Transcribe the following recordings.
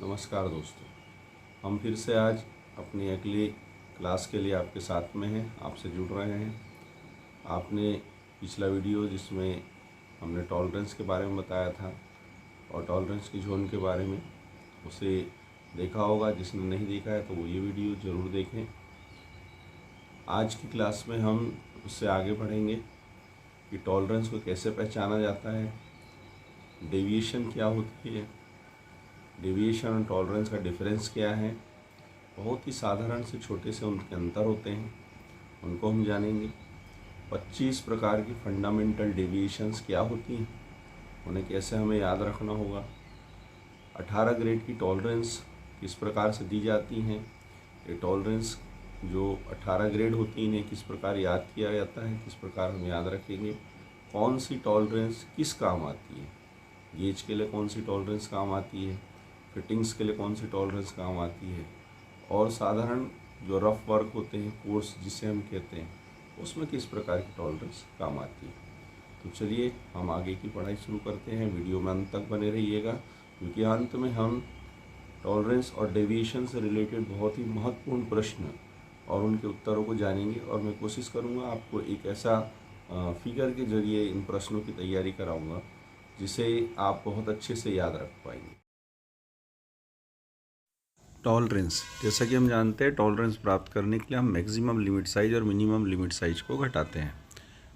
नमस्कार दोस्तों, हम फिर से आज अपनी अगली क्लास के लिए आपके साथ में हैं, आपसे जुड़ रहे हैं। आपने पिछला वीडियो जिसमें हमने टॉलरेंस के बारे में बताया था और टॉलरेंस की जोन के बारे में, उसे देखा होगा। जिसने नहीं देखा है तो वो ये वीडियो ज़रूर देखें। आज की क्लास में हम उससे आगे बढ़ेंगे कि टॉलरेंस को कैसे पहचाना जाता है, डेविएशन क्या होती है, डेविएशन और टॉलरेंस का डिफरेंस क्या है। बहुत ही साधारण से छोटे से उनके अंतर होते हैं, उनको हम जानेंगे। 25 प्रकार की फंडामेंटल डेविएशंस क्या होती हैं, उन्हें कैसे हमें याद रखना होगा। 18 ग्रेड की टॉलरेंस किस प्रकार से दी जाती हैं, ये टॉलरेंस जो 18 ग्रेड होती हैं इन्हें किस प्रकार याद किया जाता है, किस प्रकार हम याद रखेंगे। कौन सी टॉलरेंस किस काम आती है, गेज के लिए कौन सी टॉलरेंस काम आती है, फिटिंग्स के लिए कौन सी टॉलरेंस काम आती है, और साधारण जो रफ वर्क होते हैं, कोर्स जिसे हम कहते हैं, उसमें किस प्रकार की टॉलरेंस काम आती है। तो चलिए हम आगे की पढ़ाई शुरू करते हैं। वीडियो में अंत तक बने रहिएगा, क्योंकि अंत में हम टॉलरेंस और डेविएशन से रिलेटेड बहुत ही महत्वपूर्ण प्रश्न और उनके उत्तरों को जानेंगे। और मैं कोशिश करूँगा आपको एक ऐसा फिगर के जरिए इन प्रश्नों की तैयारी कराऊँगा जिसे आप बहुत अच्छे से याद रख पाएंगे। टॉलरेंस, जैसा कि हम जानते हैं, टॉलरेंस प्राप्त करने के लिए हम मैक्सिमम लिमिट साइज और मिनिमम लिमिट साइज को घटाते हैं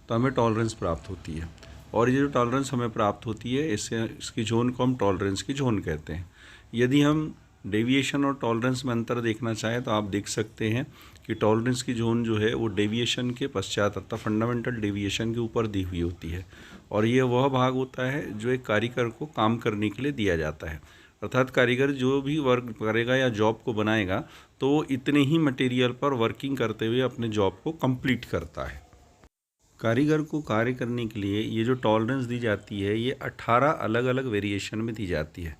तो हमें टॉलरेंस प्राप्त होती है। और ये जो टॉलरेंस हमें प्राप्त होती है, इसकी जोन को हम टॉलरेंस की जोन कहते हैं। यदि हम डेविएशन और टॉलरेंस में अंतर देखना चाहें तो आप देख सकते हैं कि टॉलरेंस की जोन जो है वो डेविएशन के पश्चात अर्थात फंडामेंटल डेविएशन के ऊपर दी हुई होती है। और ये वह भाग होता है जो एक कारीगर को काम करने के लिए दिया जाता है। अर्थात कारीगर जो भी वर्क करेगा या जॉब को बनाएगा तो वो इतने ही मटेरियल पर वर्किंग करते हुए अपने जॉब को कंप्लीट करता है। कारीगर को कार्य करने के लिए ये जो टॉलरेंस दी जाती है ये 18 अलग अलग वेरिएशन में दी जाती है।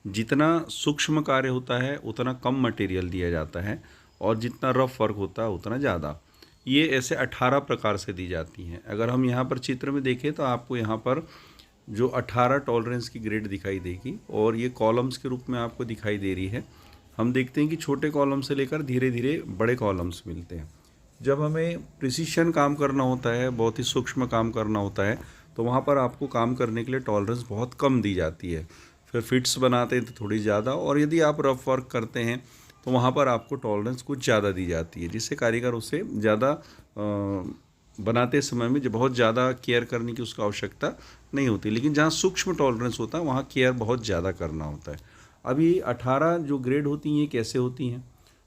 जितना सूक्ष्म कार्य होता है उतना कम मटेरियल दिया जाता है और जितना रफ वर्क होता है उतना ज़्यादा। ये ऐसे 18 प्रकार से दी जाती हैं। अगर हम यहाँ पर चित्र में देखें तो आपको यहाँ पर जो 18 टॉलरेंस की ग्रेड दिखाई देगी और ये कॉलम्स के रूप में आपको दिखाई दे रही है। हम देखते हैं कि छोटे कॉलम से लेकर धीरे धीरे बड़े कॉलम्स मिलते हैं। जब हमें प्रिसीशन काम करना होता है, बहुत ही सूक्ष्म काम करना होता है, तो वहाँ पर आपको काम करने के लिए टॉलरेंस बहुत कम दी जाती है। फिर फिट्स बनाते हैं तो थोड़ी ज़्यादा, और यदि आप रफ वर्क करते हैं तो वहाँ पर आपको टॉलरेंस कुछ ज़्यादा दी जाती है, जिससे कारीगर उसे ज़्यादा बनाते समय में जो बहुत ज़्यादा केयर करने की उसका आवश्यकता नहीं होती। लेकिन जहाँ सूक्ष्म टॉलरेंस होता है वहाँ केयर बहुत ज़्यादा करना होता है। अब ये 18 जो ग्रेड होती हैं ये कैसे होती हैं,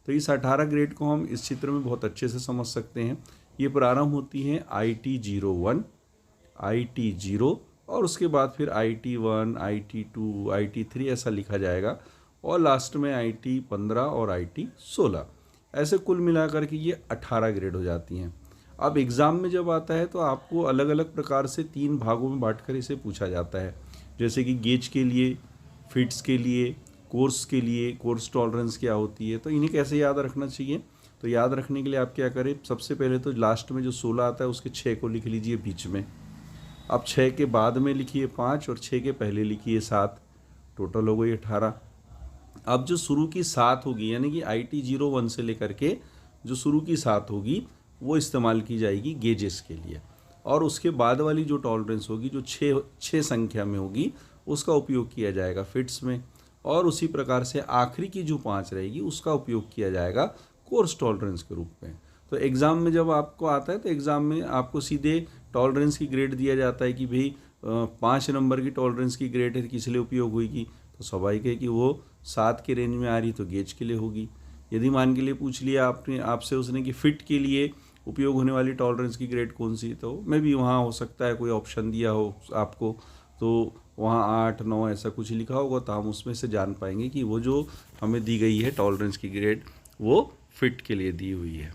तो इस 18 ग्रेड को हम इस चित्र में बहुत अच्छे से समझ सकते हैं। ये प्रारंभ होती हैं IT01, IT0 और उसके बाद फिर IT1, IT2, IT3 ऐसा लिखा जाएगा और लास्ट में IT15 और IT16। ऐसे कुल मिलाकर के ये 18 ग्रेड हो जाती हैं। अब एग्ज़ाम में जब आता है तो आपको अलग अलग प्रकार से 3 भागों में बांटकर इसे पूछा जाता है। जैसे कि गेज के लिए, फिट्स के लिए, कोर्स के लिए कोर्स टॉलरेंस क्या होती है, तो इन्हें कैसे याद रखना चाहिए। तो याद रखने के लिए आप क्या करें, सबसे पहले तो लास्ट में जो 16 आता है उसके 6 को लिख लीजिए बीच में। अब 6 के बाद में लिखिए 5 और 6 के पहले लिखिए 7, टोटल हो गई 18। अब जो शुरू की 7 होगी, यानी कि IT01 से लेकर के जो शुरू की 7 होगी वो इस्तेमाल की जाएगी गेजेस के लिए, और उसके बाद वाली जो टॉलरेंस होगी जो 6 संख्या में होगी उसका उपयोग किया जाएगा फिट्स में, और उसी प्रकार से आखिरी की जो 5 रहेगी उसका उपयोग किया जाएगा कोर्स टॉलरेंस के रूप में। तो एग्ज़ाम में जब आपको आता है तो एग्ज़ाम में आपको सीधे टॉलरेंस की ग्रेड दिया जाता है कि भाई 5 नंबर की टॉलरेंस की ग्रेड है, किस लिए उपयोग होगी, तो स्वाभाविक है कि वो 7 के रेंज में आ रही तो गेज के लिए होगी। यदि मान के लिए पूछ लिया आपसे उसने कि फिट के लिए उपयोग होने वाली टॉलरेंस की ग्रेड कौन सी, तो मैं भी वहाँ हो सकता है कोई ऑप्शन दिया हो आपको, तो वहाँ 8, 9 ऐसा कुछ लिखा होगा, तो हम उसमें से जान पाएंगे कि वो जो हमें दी गई है टॉलरेंस की ग्रेड वो फिट के लिए दी हुई है।